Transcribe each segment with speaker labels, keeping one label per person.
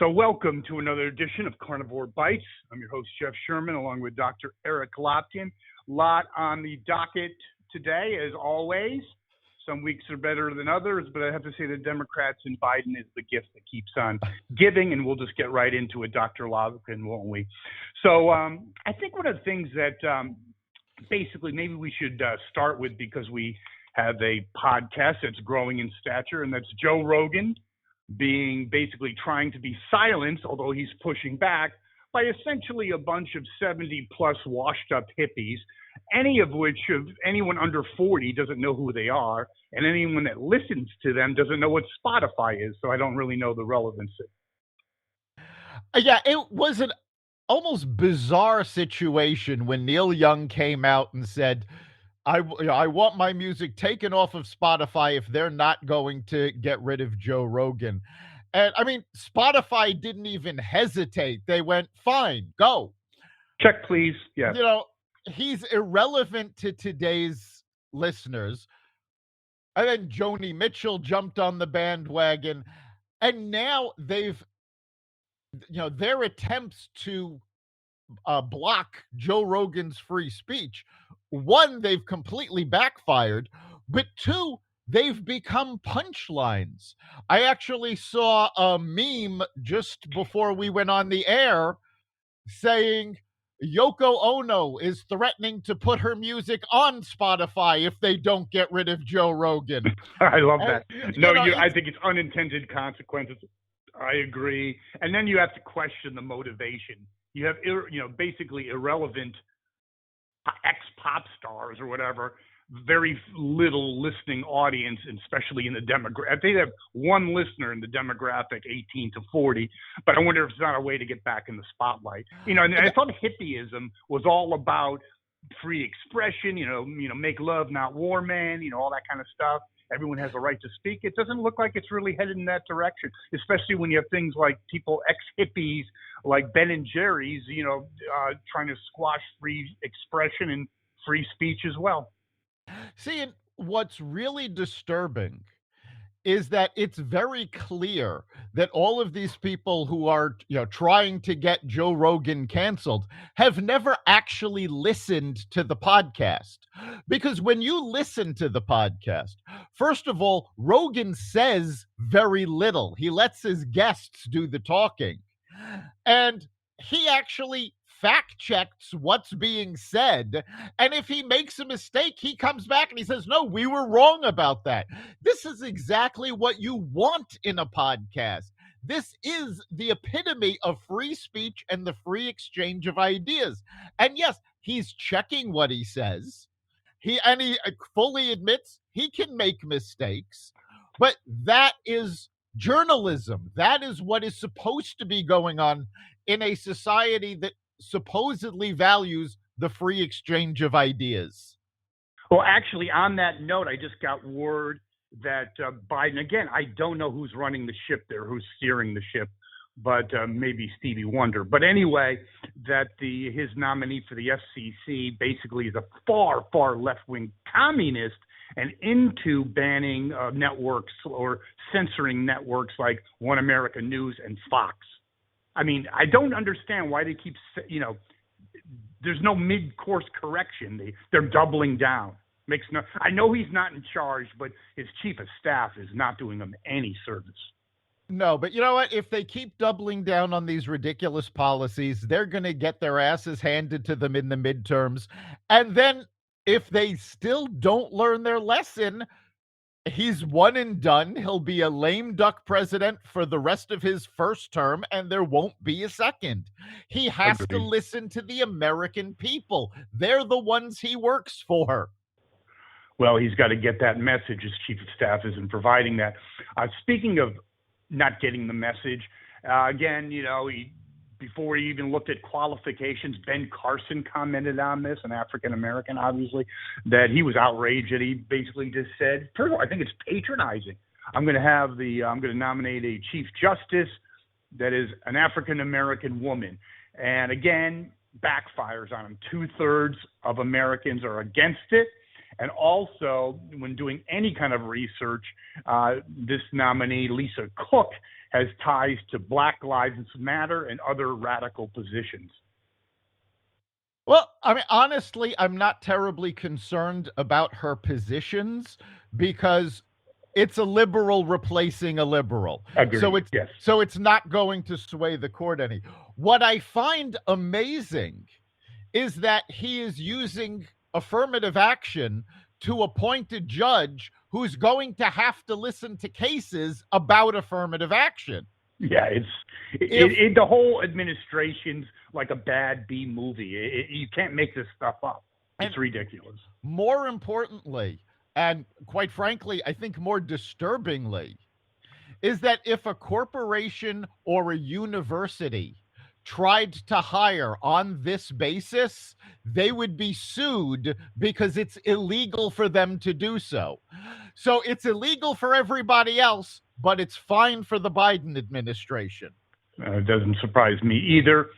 Speaker 1: So welcome to another edition of Carnivore Bites. I'm your host, Jeff Sherman, along with Dr. Eric Lopkin. Lot on the docket today, as always. Some weeks are better than others, but I have to say the Democrats and Biden is the gift that keeps on giving, and we'll just get right into it, Dr. Lopkin, won't we? So I think one of the things that basically maybe we should start with, because we have a podcast that's growing in stature, and that's Joe Rogan being basically trying to be silenced, although he's pushing back, by essentially a bunch of 70-plus washed-up hippies, any of which, of anyone under 40 doesn't know who they are, and anyone that listens to them doesn't know what Spotify is, so I don't really know the relevancy.
Speaker 2: Yeah, it was an almost bizarre situation when Neil Young came out and said, I want my music taken off of Spotify if they're not going to get rid of Joe Rogan. And I mean, Spotify didn't even hesitate. They went, fine, go.
Speaker 1: Check, please. Yeah.
Speaker 2: You know, he's irrelevant to today's listeners. And then Joni Mitchell jumped on the bandwagon. And now they've, their attempts to block Joe Rogan's free speech, one, they've completely backfired, but two, they've become punchlines. I actually saw a meme just before we went on the air saying Yoko Ono is threatening to put her music on Spotify if they don't get rid of Joe Rogan.
Speaker 1: I love that. I think it's unintended consequences. I agree. And then you have to question the motivation. You have, basically irrelevant ex-pop stars or whatever, very little listening audience, especially in the demographic. They have one listener in the demographic 18 to 40, but I wonder if it's not a way to get back in the spotlight. And I thought hippieism was all about free expression, make love, not war, man, all that kind of stuff. Everyone has a right to speak. It doesn't look like it's really headed in that direction, especially when you have things like people, ex-hippies, like Ben and Jerry's, trying to squash free expression and free speech as well.
Speaker 2: See, and what's really disturbing is that it's very clear that all of these people who are, trying to get Joe Rogan canceled have never actually listened to the podcast. Because when you listen to the podcast, first of all, Rogan says very little. He lets his guests do the talking. And he actually fact checks what's being said, and if he makes a mistake, he comes back and he says, no, we were wrong about that. This is exactly what you want in a podcast. This is the epitome of free speech and the free exchange of ideas. And yes, he's checking what he says. He fully admits he can make mistakes, but that is journalism. That is what is supposed to be going on in a society that supposedly values the free exchange of ideas.
Speaker 1: Well, actually, on that note, I just got word that Biden, again, I don't know who's running the ship there, who's steering the ship, but maybe Stevie Wonder. But anyway, that his nominee for the FCC basically is a far, far left-wing communist and into banning networks or censoring networks like One America News and Fox. I mean, I don't understand why they keep, there's no mid-course correction. They're doubling down. I know he's not in charge, but his chief of staff is not doing him any service.
Speaker 2: No, but you know what? If they keep doubling down on these ridiculous policies, they're going to get their asses handed to them in the midterms. And then if they still don't learn their lesson, he's one and done. He'll be a lame duck president for the rest of his first term, and there won't be a second. He has to listen to the American people. They're the ones he works for.
Speaker 1: Well, he's got to get that message. His chief of staff isn't providing that. Speaking of not getting the message, again, before he even looked at qualifications, Ben Carson commented on this, an African-American, obviously, that he was outraged that he basically just said, first of all, I think it's patronizing. I'm going to nominate a chief justice that is an African-American woman. And again, backfires on him. 2/3 of Americans are against it. And also, when doing any kind of research, this nominee, Lisa Cook, has ties to Black Lives Matter and other radical positions.
Speaker 2: Well, I mean, honestly, I'm not terribly concerned about her positions because it's a liberal replacing a liberal.
Speaker 1: Agreed. Yes.
Speaker 2: So it's not going to sway the court any. What I find amazing is that he is using affirmative action to appoint a judge who's going to have to listen to cases about affirmative action.
Speaker 1: Yeah, the whole administration's like a bad B movie. You can't make this stuff up. It's ridiculous.
Speaker 2: More importantly, and quite frankly, I think more disturbingly, is that if a corporation or a university tried to hire on this basis, they would be sued because it's illegal for them to do so. So it's illegal for everybody else, but it's fine for the Biden administration.
Speaker 1: It doesn't surprise me either.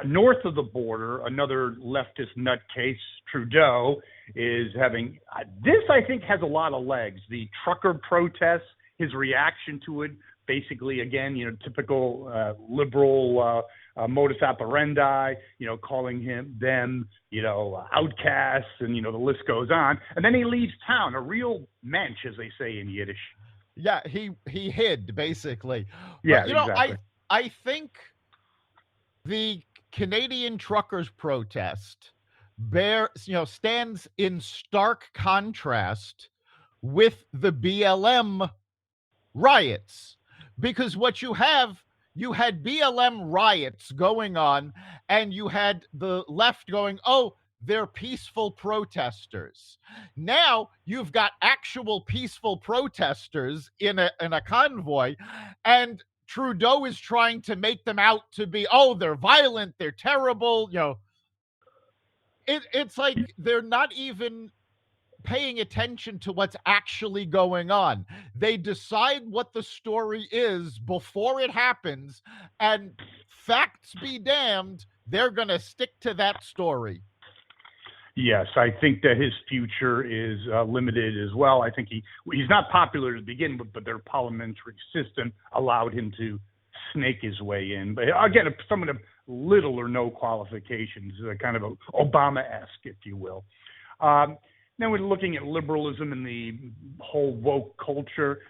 Speaker 1: North of the border, another leftist nutcase, Trudeau, is having this, I think, has a lot of legs. The trucker protests, his reaction to it, basically, again, typical liberal modus operandi, calling them, outcasts, and, the list goes on. And then he leaves town, a real mensch, as they say in Yiddish.
Speaker 2: Yeah, he hid, basically.
Speaker 1: Yeah,
Speaker 2: but,
Speaker 1: exactly.
Speaker 2: I think the Canadian truckers protest stands in stark contrast with the BLM riots, because what you had BLM riots going on, and you had the left going, oh, they're peaceful protesters. Now you've got actual peaceful protesters in a convoy, and Trudeau is trying to make them out to be, oh, they're violent, they're terrible. It's like they're not even paying attention to what's actually going on. They decide what the story is before it happens, and facts be damned, they're going to stick to that story.
Speaker 1: Yes, I think that his future is limited as well. I think he's not popular to begin with, but their parliamentary system allowed him to snake his way in. But again, someone of little or no qualifications, kind of Obama-esque, if you will. Then we're looking at liberalism and the whole woke culture.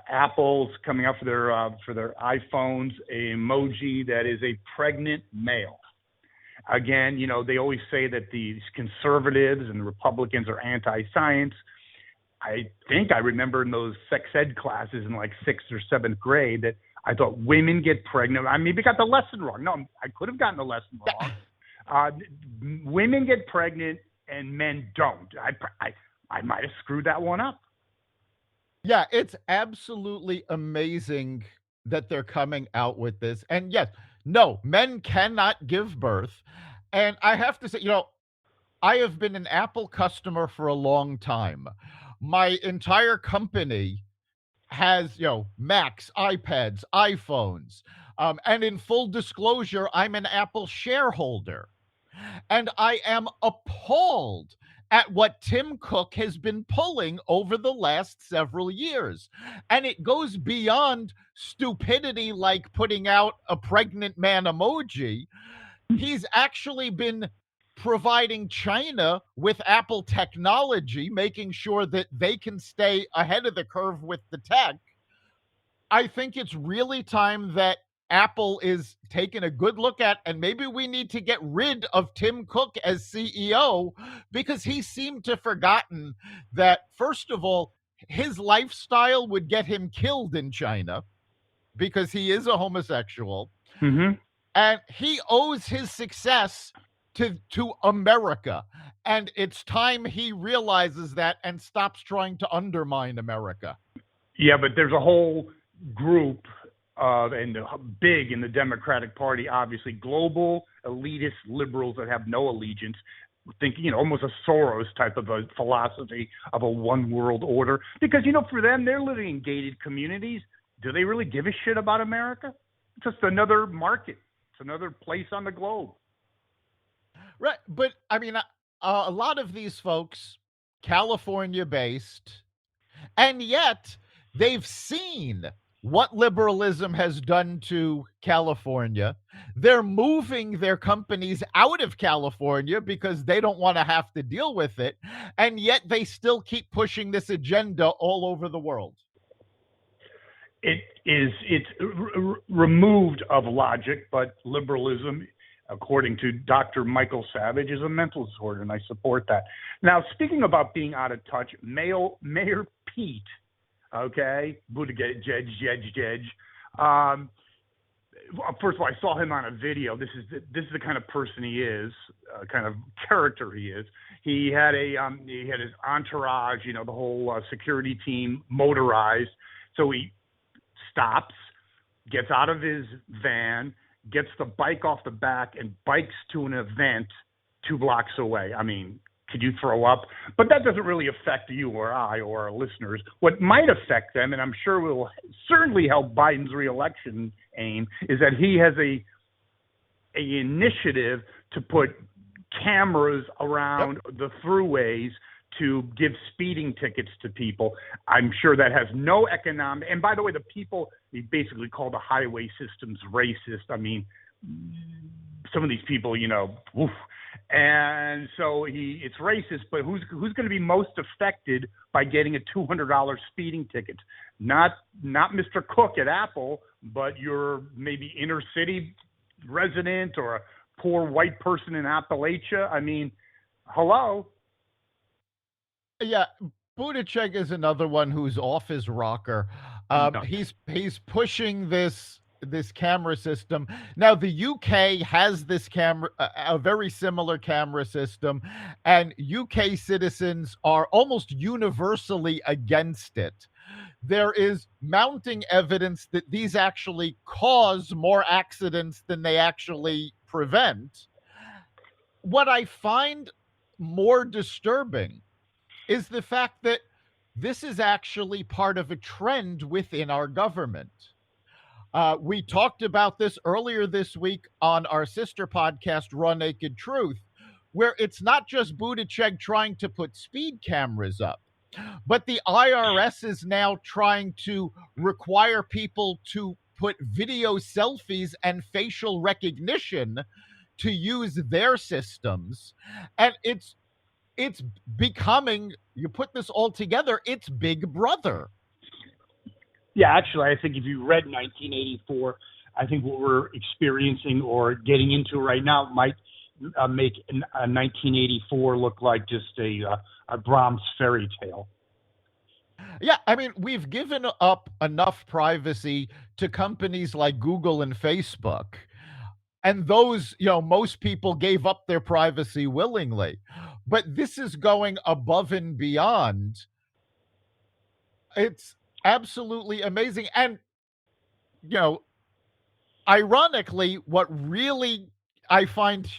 Speaker 1: Apple's coming out for their iPhones, an emoji that is a pregnant male. Again, they always say that these conservatives and the Republicans are anti-science. I think I remember in those sex ed classes in like 6th or 7th grade that I thought women get pregnant. I maybe got the lesson wrong. No, I could have gotten the lesson wrong. Women get pregnant and men don't. I might have screwed that one up.
Speaker 2: Yeah, it's absolutely amazing that they're coming out with this. And yes, no, men cannot give birth. And I have to say, I have been an Apple customer for a long time. My entire company has, Macs, iPads, iPhones. And in full disclosure, I'm an Apple shareholder. And I am appalled at what Tim Cook has been pulling over the last several years. And it goes beyond stupidity like putting out a pregnant man emoji. He's actually been providing China with Apple technology, making sure that they can stay ahead of the curve with the tech. I think it's really time that Apple is taking a good look at, and maybe we need to get rid of Tim Cook as CEO, because he seemed to have forgotten that, first of all, his lifestyle would get him killed in China because he is a homosexual.
Speaker 1: Mm-hmm.
Speaker 2: And he owes his success to America. And it's time he realizes that and stops trying to undermine America.
Speaker 1: Yeah, but there's a whole group and big in the Democratic Party, obviously, global elitist liberals that have no allegiance, thinking, almost a Soros type of a philosophy of a one world order. Because, for them, they're living in gated communities. Do they really give a shit about America? It's just another market. It's another place on the globe.
Speaker 2: Right. But I mean, a lot of these folks California-based, and yet they've seen what liberalism has done to California. They're moving their companies out of California because they don't want to have to deal with it, and yet they still keep pushing this agenda all over the world.
Speaker 1: It's removed of logic, but liberalism, according to Dr. Michael Savage, is a mental disorder, and I support that. Now, speaking about being out of touch, Mayor Pete, okay, Buttigieg, first of all, I saw him on a video. This is the kind of person he is, kind of character he is. He had his entourage, the whole security team motorized. So he stops, gets out of his van, gets the bike off the back, and bikes to an event 2 blocks away. I mean, could you throw up? But that doesn't really affect you or I or our listeners. What might affect them, and I'm sure will certainly help Biden's reelection aim, is that he has a initiative to put cameras around the throughways to give speeding tickets to people. I'm sure that has no economic. And by the way, the people he basically call the highway systems racist. I mean, some of these people, oof. And so it's racist. But who's going to be most affected by getting a $200 speeding ticket? Not Mr. Cook at Apple, but your maybe inner city resident or a poor white person in Appalachia. I mean, hello.
Speaker 2: Yeah, Buttigieg is another one who's off his rocker. He's pushing this camera system. Now, the UK has this a very similar camera system, and UK citizens are almost universally against it. There is mounting evidence that these actually cause more accidents than they actually prevent. What I find more disturbing is the fact that this is actually part of a trend within our government. We talked about this earlier this week on our sister podcast, Raw Naked Truth, where it's not just Buttigieg trying to put speed cameras up, but the IRS is now trying to require people to put video selfies and facial recognition to use their systems. And it's becoming, you put this all together, it's Big Brother.
Speaker 1: Yeah, actually, I think if you read 1984, I think what we're experiencing or getting into right now might make a 1984 look like just a Brahms fairy tale.
Speaker 2: Yeah, I mean, we've given up enough privacy to companies like Google and Facebook. And those, most people gave up their privacy willingly. But this is going above and beyond. It's absolutely amazing. And, ironically, what really I find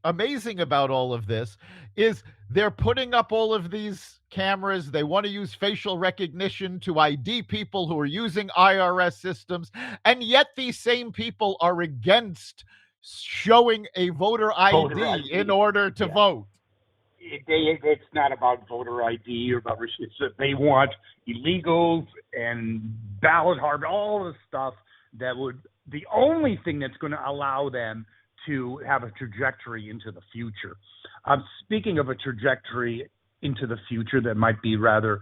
Speaker 2: amazing about all of this is they're putting up all of these cameras. They want to use facial recognition to ID people who are using IRS systems. And yet these same people are against showing a voter ID in order to vote.
Speaker 1: It's not about voter ID or about it's that they want illegals and ballot harvest, all the stuff that would, the only thing that's going to allow them to have a trajectory into the future. Speaking of a trajectory into the future that might be rather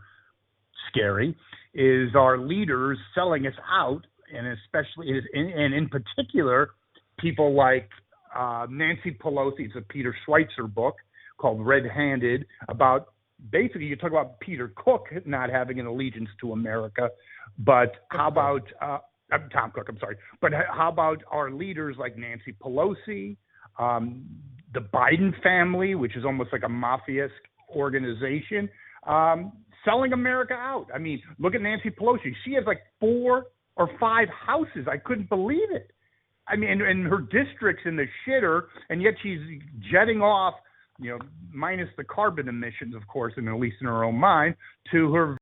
Speaker 1: scary, is our leaders selling us out, and especially, and in particular, people like Nancy Pelosi. It's a Peter Schweitzer book called Red-Handed, about basically, you talk about Peter Cook not having an allegiance to America, but how about Tom Cook, I'm sorry. But how about our leaders like Nancy Pelosi, the Biden family, which is almost like a mafia-esque organization, selling America out? I mean, look at Nancy Pelosi. She has like 4 or 5 houses. I couldn't believe it. I mean, and her district's in the shitter, and yet she's jetting off, minus the carbon emissions, of course, and at least in her own mind, to her